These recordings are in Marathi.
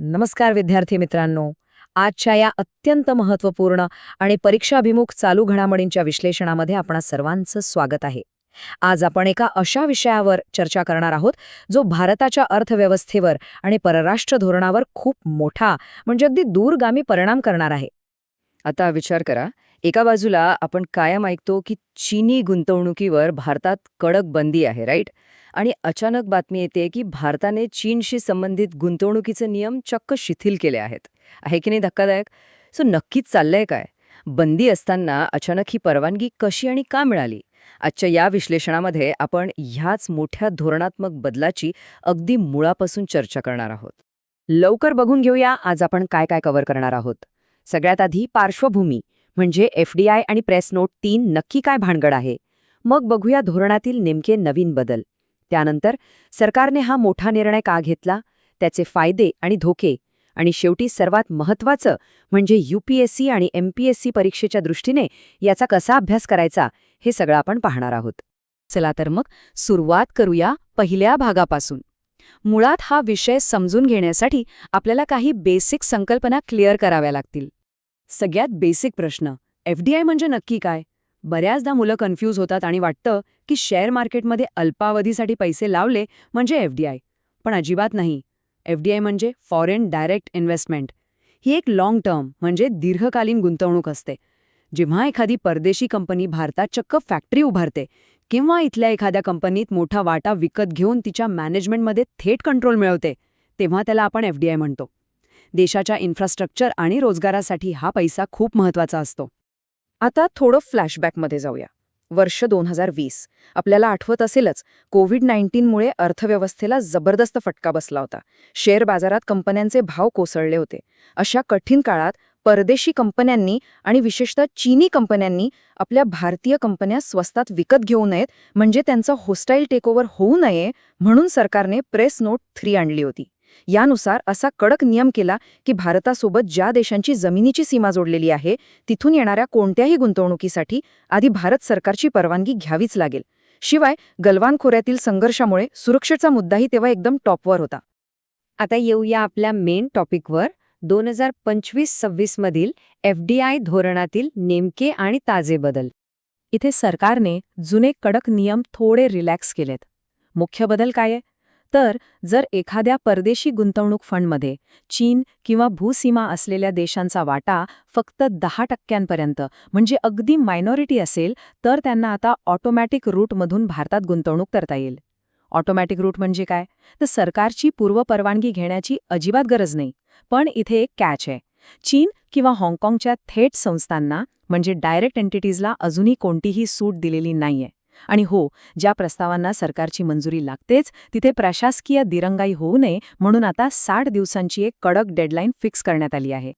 नमस्कार विद्यार्थी मित्रांनो. आजच्या या अत्यंत महत्त्वपूर्ण आणि परीक्षाभिमुख चालू घडामोडींच्या विश्लेषणामध्ये आपणा सर्वांचं स्वागत आहे. आज आपण एका अशा विषयावर चर्चा करणार आहोत जो भारताच्या अर्थव्यवस्थेवर आणि परराष्ट्र धोरणावर खूप मोठा म्हणजे अगदी दूरगामी परिणाम करणार आहे. आता विचार करा, एका बाजूला आपण कायम ऐकतो की चीनी गुंतवणुकीवर भारतात कडक बंदी आहे, राईट? आणि अचानक बातमी येते की भारताने चीनशी संबंधित गुंतवणुकीचे नियम चक्क शिथिल केले आहेत. आहे की नाही धक्कादायक? सो नक्कीच चाललंय काय? बंदी असताना अचानक ही परवानगी कशी आणि का मिळाली? आजच्या या विश्लेषणामध्ये आपण ह्याच मोठ्या धोरणात्मक बदलाची अगदी मुळापासून चर्चा करणार आहोत. लवकर बघून घेऊया आज आपण काय काय कव्हर करणार आहोत. सगळ्यात आधी पार्श्वभूमी म्हणजे FDI आणि प्रेस नोट 3 नक्की काय भानगड आहे. मग बघूया धोरणातील नेमके नवीन बदल. त्यानंतर सरकारने हा मोठा निर्णय का घेतला, त्याचे फायदे आणि धोके, आणि शेवटी सर्वात महत्त्वाचं म्हणजे UPSC आणि MPSC परीक्षेच्या दृष्टीने याचा कसा अभ्यास करायचा हे सगळं आपण पाहणार आहोत. चला तर मग सुरुवात करूया पहिल्या भागापासून. मुळात हा विषय समजून घेण्यासाठी आपल्याला काही बेसिक संकल्पना क्लिअर कराव्या लागतील. सगळ्यात बेसिक प्रश्न, FDI म्हणजे नक्की काय? बऱ्याचदा मुलं कन्फ्यूज होतात आणि वाटतं की शेअर मार्केटमध्ये अल्पावधीसाठी पैसे लावले म्हणजे FDI. पण अजिबात नाही. FDI म्हणजे फॉरेन डायरेक्ट इन्व्हेस्टमेंट. ही एक लाँग टर्म म्हणजे दीर्घकालीन गुंतवणूक असते. जेव्हा एखादी परदेशी कंपनी भारतात चक्क फॅक्टरी उभारते किंवा इथल्या एखाद्या कंपनीत मोठा वाटा विकत घेऊन तिच्या मॅनेजमेंटमध्ये थेट कंट्रोल मिळवते, तेव्हा त्याला आपण FDI म्हणतो. देशाच्या इन्फ्रास्ट्रक्चर आणि रोजगारासाठी हा पैसा खूप महत्त्वाचा असतो. आता थोडं फ्लॅशबॅकमध्ये जाऊया. वर्ष 2020. आपल्याला आठवत असेलच, कोविड-19मुळे अर्थव्यवस्थेला जबरदस्त फटका बसला होता. शेअर बाजारात कंपन्यांचे भाव कोसळले होते. अशा कठीण काळात परदेशी कंपन्यांनी आणि विशेषतः चीनी कंपन्यांनी आपल्या भारतीय कंपन्या स्वस्तात विकत घेऊ नयेत, म्हणजे त्यांचं होस्टाईल टेकओव्हर होऊ नये म्हणून सरकारने प्रेस नोट 3 आणली होती. यानुसार असा कडक नियम केला की भारतासोबत ज्या देशांची जमिनीची सीमा जोडलेली आहे तिथून येणाऱ्या कोणत्याही गुंतवणुकीसाठी आधी भारत सरकारची परवानगी घ्यावीच लागेल. शिवाय गलवान खोऱ्यातील संघर्षामुळे सुरक्षेचा मुद्दाही तेव्हा एकदम टॉपवर होता. आता येऊया आपल्या मेन टॉपिकवर. 2025-26 मधील FDI धोरणातील नेमके आणि ताजे बदल. इथे सरकारने जुने कडक नियम थोडे रिलॅक्स केलेत. मुख्य बदल काय आहे? तर जर एखाद्या परदेशी गुंतवणूक फंडमध्ये चीन किंवा भूसीमा असलेल्या देशांचा वाटा फक्त 10% म्हणजे अगदी मायनॉरिटी असेल, तर त्यांना आता ऑटोमॅटिक रूटमधून भारतात गुंतवणूक करता येईल. ऑटोमॅटिक रूट म्हणजे काय? तर सरकारची पूर्वपरवानगी घेण्याची अजिबात गरज नाही. पण इथे एक कॅच आहे. चीन किंवा हाँगकाँगच्या थेट संस्थांना म्हणजे डायरेक्ट एंटिटीजला अजूनही कोणतीही सूट दिलेली नाहीये. आणि हो, ज्या प्रस्तावांना सरकारची मंजुरी लागतेच तिथे प्रशासकीय दिरंगाई होऊ नये म्हणून आता 60 दिवसांची एक कडक डेडलाईन फिक्स करण्यात आली आहे.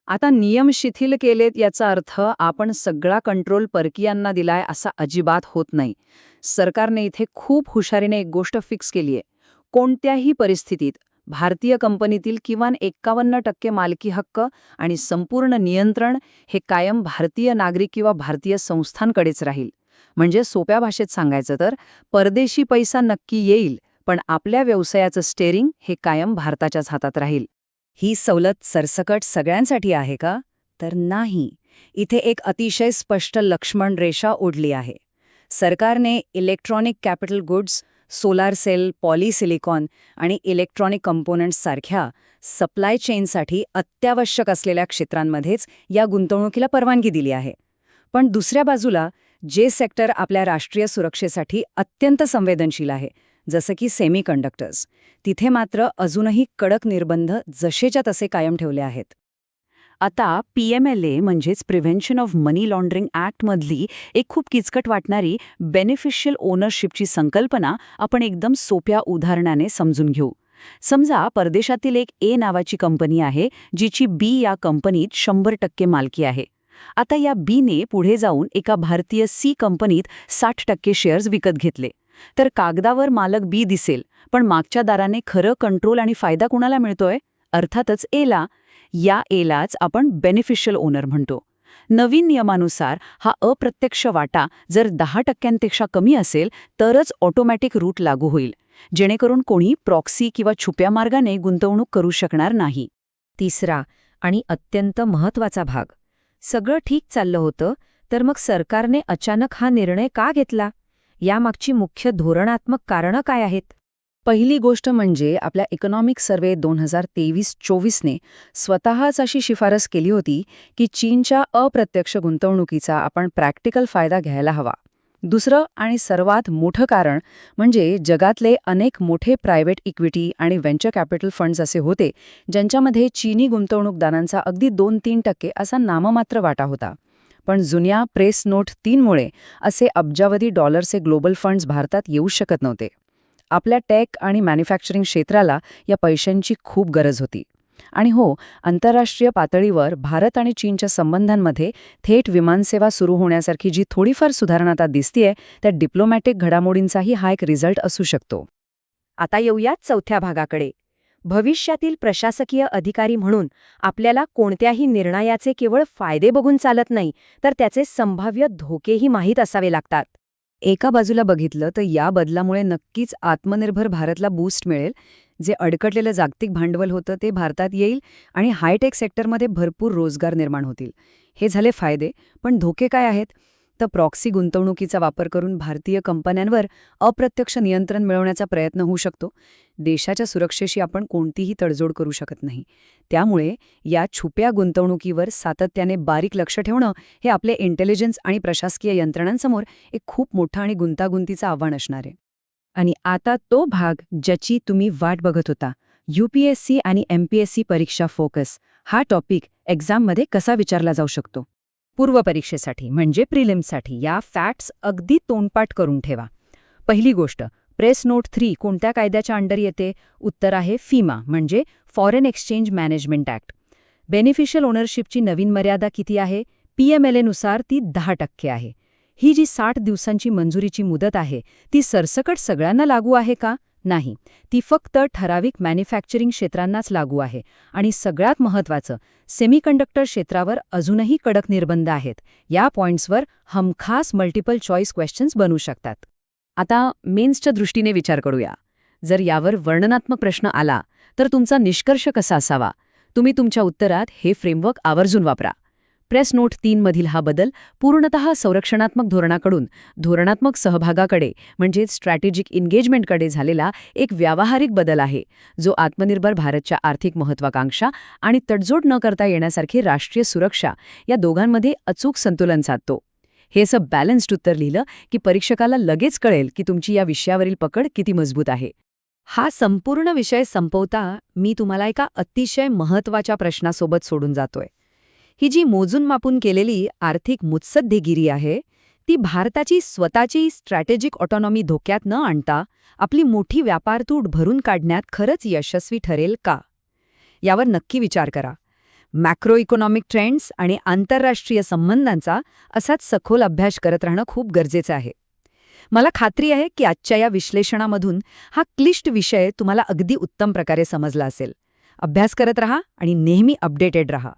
आता नियम शिथिल केलेत याचा अर्थ आपण सगळा कंट्रोल परकीयांना दिलाय असा अजिबात होत नाही. सरकारने इथे खूप हुशारीने एक गोष्ट फिक्स केली आहे. कोणत्याही परिस्थितीत भारतीय कंपनीतील किमान 51% मालकी हक्क आणि संपूर्ण नियंत्रण हे कायम भारतीय नागरिक किंवा भारतीय संस्थांकडेच राहील. म्हणजे सोप्या भाषेत सांगायचं तर परदेशी पैसा नक्की येईल, पण आपल्या व्यवसायाचं स्टेअरिंग हे कायम भारताच्याच हातात राहील. ही सवलत सरसकट सगळ्यांसाठी आहे का? तर नाही. इथे एक अतिशय स्पष्ट लक्ष्मण रेषा ओढली आहे. सरकारने electronic capital goods, solar cell, polysilicon आणि इलेक्ट्रॉनिक कंपोनंट्स सारख्या सप्लाय चेनसाठी अत्यावश्यक असलेल्या क्षेत्रांमध्येच या गुंतवणुकीला परवानगी दिली आहे. पण दुसऱ्या बाजूला जे सेक्टर आपल्या राष्ट्रीय सुरक्षेसाठी अत्यंत संवेदनशील आहे, जसं की सेमीकंडक्टर्स, तिथे मात्र अजूनही कडक निर्बंध जसेच्या तसे कायम ठेवले आहेत. आता PMLA म्हणजेच प्रिव्हेन्शन ऑफ मनी लॉन्ड्रिंग ॲक्टमधली एक खूप किचकट वाटणारी बेनिफिशियल ओनरशिपची संकल्पना आपण एकदम सोप्या उदाहरणाने समजून घेऊ. समजा परदेशातील एक A नावाची कंपनी आहे जिची B या कंपनीत 100% मालकी आहे. आता या Bने पुढे जाऊन एका भारतीय C कंपनीत 60% शेअर्स विकत घेतले. तर कागदावर मालक B दिसेल, पण मागच्या दाराने खरं कंट्रोल आणि फायदा कुणाला मिळतोय? अर्थातच Aला. या Aलाच आपण बेनिफिशियल ओनर म्हणतो. नवीन नियमानुसार हा अप्रत्यक्ष वाटा जर 10%पेक्षा कमी असेल तरच ऑटोमॅटिक रूट लागू होईल. जेणेकरून कोणी प्रॉक्सी किंवा छुप्या मार्गाने गुंतवणूक करू शकणार नाही. तिसरा आणि अत्यंत महत्वाचा भाग, सगळं ठीक चाललं होतं, तर मग सरकारने अचानक हा निर्णय का घेतला? यामागची मुख्य धोरणात्मक कारणं काय आहेत? पहिली गोष्ट म्हणजे आपल्या इकॉनॉमिक सर्व्हे 2023-24ने स्वतःच अशी शिफारस केली होती की चीनच्या अप्रत्यक्ष गुंतवणुकीचा आपण प्रॅक्टिकल फायदा घ्यायला हवा. दुसरं आणि सर्वात मोठं कारण म्हणजे जगातले अनेक मोठे प्रायव्हेट इक्विटी आणि व्हेंचर कॅपिटल फंड्स असे होते ज्यांच्यामध्ये चीनी गुंतवणूकदारांचा अगदी 2-3% असा नाममात्र वाटा होता. पण जुन्या प्रेस नोट 3मुळे असे अब्जावधी डॉलरचे ग्लोबल फंड्स भारतात येऊ शकत नव्हते. आपल्या टेक आणि मॅन्युफॅक्चरिंग क्षेत्राला या पैशांची खूप गरज होती. आणि हो, आंतरराष्ट्रीय पातळीवर भारत आणि चीनच्या संबंधांमध्ये थेट विमानसेवा सुरू होण्यासारखी जी थोडीफार सुधारणा आता दिसतीये, त्या डिप्लोमॅटिक घडामोडींचाही हा एक रिझल्ट असू शकतो. आता येऊयात चौथ्या भागाकडे. भविष्यातील प्रशासकीय अधिकारी म्हणून आपल्याला कोणत्याही निर्णयाचे केवळ फायदे बघून चालत नाही, तर त्याचे संभाव्य धोकेही माहीत असावे लागतात. एका बाजूला बघितलं तर या बदलामुळे नक्कीच आत्मनिर्भर भारतला बूस्ट मिळेल. जे अडकटलेलं जागतिक भांडवल होतं ते भारतात येईल आणि हायटेक सेक्टरमध्ये भरपूर रोजगार निर्माण होतील. हे झाले फायदे, पण धोके काय आहेत? तर प्रॉक्सी गुंतवणुकीचा वापर करून भारतीय कंपन्यांवर अप्रत्यक्ष नियंत्रण मिळवण्याचा प्रयत्न होऊ शकतो. देशाच्या सुरक्षेशी आपण कोणतीही तडजोड करू शकत नाही. त्यामुळे या छुप्या गुंतवणुकीवर सातत्याने बारीक लक्ष ठेवणं हे आपले इंटेलिजन्स आणि प्रशासकीय यंत्रणांसमोर एक खूप मोठं आणि गुंतागुंतीचं आव्हान असणार आहे. आणि आता तो भाग ज्याची तुम्ही वाट बघत होता, UPSC आणि MPSC परीक्षा फोकस. हा टॉपिक एक्झाममध्ये कसा विचारला जाऊ शकतो? पूर्वपरीक्षेसाठी म्हणजे प्रिलिम्ससाठी या फॅक्ट्स अगदी तोंडपाठ करून ठेवा. पहिली गोष्ट, प्रेस नोट 3 कोणत्या कायद्याच्या अंडर येते? उत्तर आहे FEMA म्हणजे foreign exchange management act. Beneficial ओनरशिपची नवीन मर्यादा किती आहे? PMLA नुसार ती 10% आहे. ही जी 60 दिवसांची मंजुरीची मुदत आहे ती सरसकट सगळ्यांना लागू आहे का? नाही, ती फक्त ठराविक मॅन्युफॅक्चरिंग क्षेत्रांनाच लागू आहे. आणि सगळ्यात महत्त्वाचं, सेमीकंडक्टर क्षेत्रावर अजूनही कडक निर्बंध आहेत. या पॉइंट्सवर हमखास मल्टिपल चॉईस क्वेश्चन्स बनू शकतात. आता मेन्सच्या दृष्टीने विचार करूया. जर यावर वर्णनात्मक प्रश्न आला तर तुमचा निष्कर्ष कसा असावा? तुम्ही तुमच्या उत्तरात हे फ्रेमवर्क आवर्जून वापरा. प्रेस नोट 3 मधील हा बदल पूर्णतः संरक्षणात्मक धोरणाकडून धोरणात्मक सहभागाकडे म्हणजे स्ट्रॅटेजिक एंगेजमेंटकडे झालेला एक व्यावहारिक बदल आहे, जो आत्मनिर्भर भारतच्या आर्थिक महत्वाकांक्षा आणि तडजोड न करता येण्यासारखी राष्ट्रीय सुरक्षा या दोघांमध्ये अचूक संतुलन साधतो. हे असं बॅलन्स्ड उत्तर लिहिलं की परीक्षकाला लगेच कळेल की तुमची या विषयावरील पकड किती मजबूत आहे. हा संपूर्ण विषय संपवता मी तुम्हाला एका अतिशय महत्त्वाच्या प्रश्नासोबत सोडून जातोय. ही जी मोजून मापून केलेली आर्थिक मुत्सद्देगिरी आहे, ती भारताची स्वतःची स्ट्रॅटेजिक ऑटॉनॉमी धोक्यात न आणता आपली मोठी व्यापारतूट भरून काढण्यात खरंच यशस्वी ठरेल का? यावर नक्की विचार करा. मॅक्रो इकॉनॉमिक ट्रेंड्स आणि आंतरराष्ट्रीय संबंधांचा असाच सखोल अभ्यास करत राहणं खूप गरजेचं आहे. मला खात्री आहे की आजच्या या विश्लेषणामधून हा क्लिष्ट विषय तुम्हाला अगदी उत्तम प्रकारे समजला असेल. अभ्यास करत रहा आणि नेहमी अपडेटेड रहा.